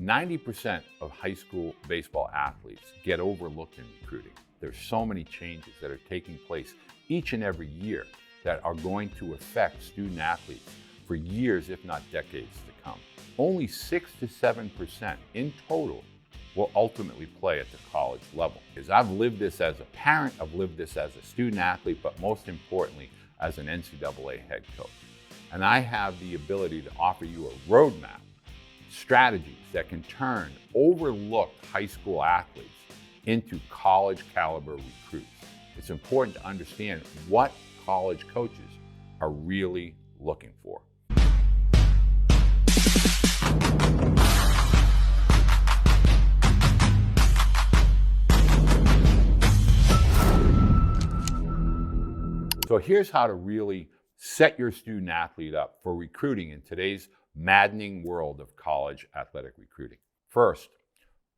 90% of high school baseball athletes get overlooked in recruiting. There's so many changes that are taking place each and every year that are going to affect student athletes for years, if not decades to come. Only 6 to 7% in total will ultimately play at the college level. Because I've lived this as a parent, I've lived this as a student athlete, but most importantly, as an NCAA head coach. And I have the ability to offer you a roadmap, strategies that can turn overlooked high school athletes into college caliber recruits. It's important to understand what college coaches are really looking for. So here's how to really set your student athlete up for recruiting in today's maddening world of college athletic recruiting. First,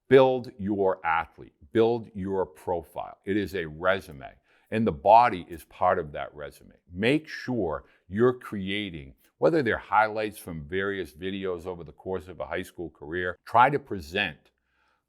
build your athlete, build your profile. It is a resume, and the body is part of that resume. Make sure you're creating, whether they're highlights from various videos over the course of a high school career, try to present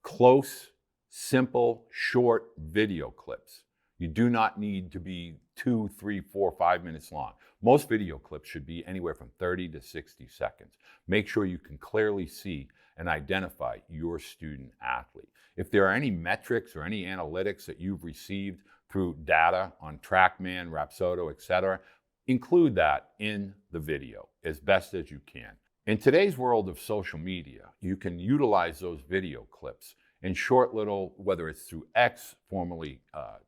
close, simple, short video clips. You do not need to be 2, 3, 4, 5 minutes long. Most video clips should be anywhere from 30 to 60 seconds. Make sure you can clearly see and identify your student athlete. If there are any metrics or any analytics that you've received through data on TrackMan, Rapsodo, etc., include that in the video as best as you can. In today's world of social media, you can utilize those video clips in short little, whether it's through X, formerly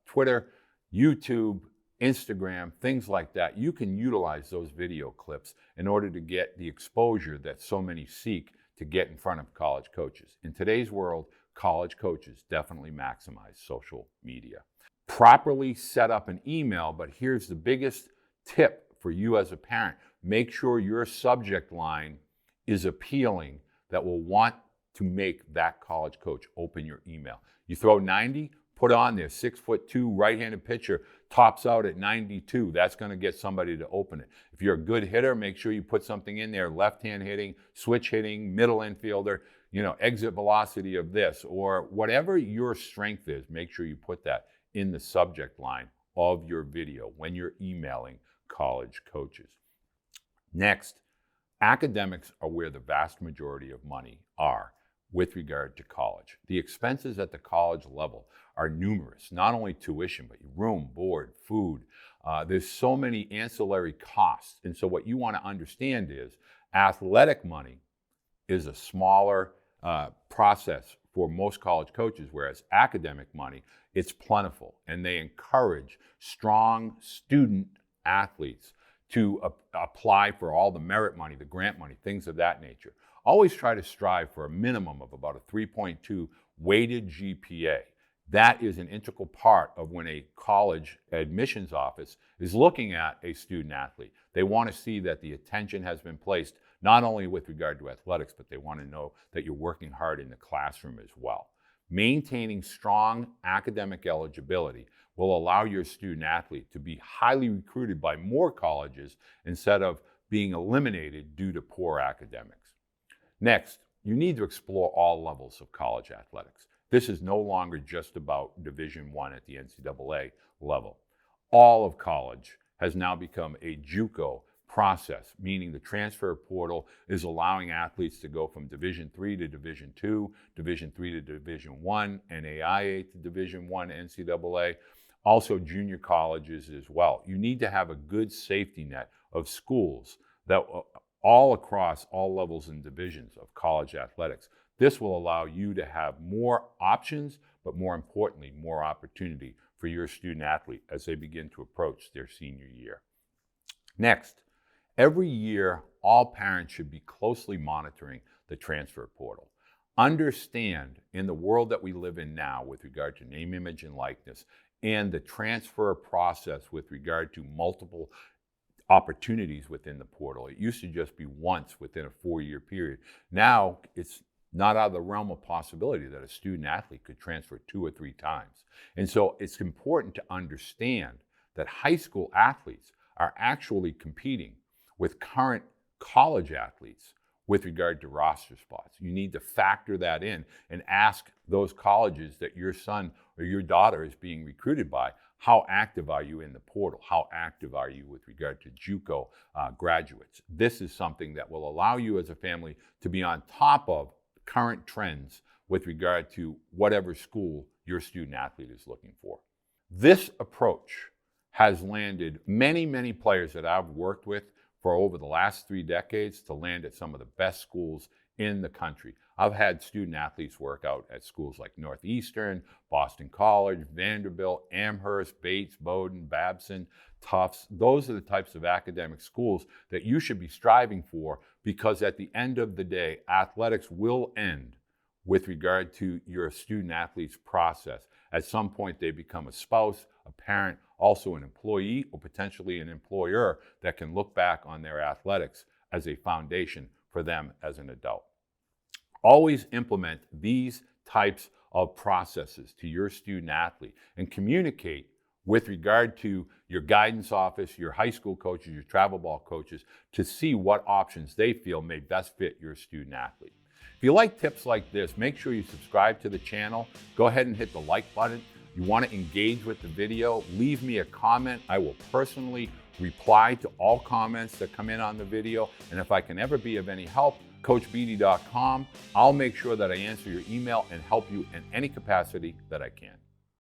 Twitter, YouTube, Instagram, things like that. You can utilize those video clips in order to get the exposure that so many seek to get in front of college coaches. In today's world, college coaches definitely maximize social media. Properly set up an email, but here's the biggest tip for you as a parent. Make sure your subject line is appealing that will want to make that college coach open your email. You throw 90, put on there 6'2", right-handed pitcher, tops out at 92. That's going to get somebody to open it. If you're a good hitter, make sure you put something in there, left-hand hitting, switch hitting, middle infielder, exit velocity of this, or whatever your strength is, make sure you put that in the subject line of your video when you're emailing college coaches. Next, academics are where the vast majority of money are with regard to college. The expenses at the college level are numerous, not only tuition, but room, board, food. There's so many ancillary costs. And so what you want to understand is athletic money is a smaller process for most college coaches, whereas academic money, it's plentiful. And they encourage strong student athletes to apply for all the merit money, the grant money, things of that nature. Always try to strive for a minimum of about a 3.2 weighted GPA. That is an integral part of when a college admissions office is looking at a student athlete. They want to see that the attention has been placed not only with regard to athletics, but they want to know that you're working hard in the classroom as well. Maintaining strong academic eligibility will allow your student athlete to be highly recruited by more colleges instead of being eliminated due to poor academics. Next, you need to explore all levels of college athletics. This is no longer just about Division I at the NCAA level. All of college has now become a JUCO process, meaning the transfer portal is allowing athletes to go from Division III to Division II, Division III to Division I, NAIA to Division I, NCAA, also junior colleges as well. You need to have a good safety net of schools that all across all levels and divisions of college athletics. This will allow you to have more options, but more importantly, more opportunity for your student athlete as they begin to approach their senior year. Next, every year, all parents should be closely monitoring the transfer portal. Understand, in the world that we live in now with regard to name, image, and likeness, and the transfer process with regard to multiple opportunities within the portal. It used to just be once within a 4-year period. Now, it's not out of the realm of possibility that a student athlete could transfer 2 or 3 times. And so it's important to understand that high school athletes are actually competing with current college athletes with regard to roster spots. You need to factor that in and ask those colleges that your son or your daughter is being recruited by, how active are you in the portal? How active are you with regard to JUCO graduates? This is something that will allow you as a family to be on top of current trends with regard to whatever school your student athlete is looking for. This approach has landed many, many players that I've worked with for over the last 3 decades to land at some of the best schools in the country. I've had student athletes work out at schools like Northeastern, Boston College, Vanderbilt, Amherst, Bates, Bowdoin, Babson, Tufts. Those are the types of academic schools that you should be striving for, because at the end of the day, athletics will end with regard to your student athlete's process. At some point, they become a spouse, a parent, also an employee, or potentially an employer that can look back on their athletics as a foundation for them as an adult. Always implement these types of processes to your student athlete and communicate with regard to your guidance office, your high school coaches, your travel ball coaches, to see what options they feel may best fit your student athlete. If you like tips like this, make sure you subscribe to the channel. Go ahead and hit the like button. You want to engage with the video, leave me a comment. I will personally reply to all comments that come in on the video. And if I can ever be of any help, coachbeede.com. I'll make sure that I answer your email and help you in any capacity that I can.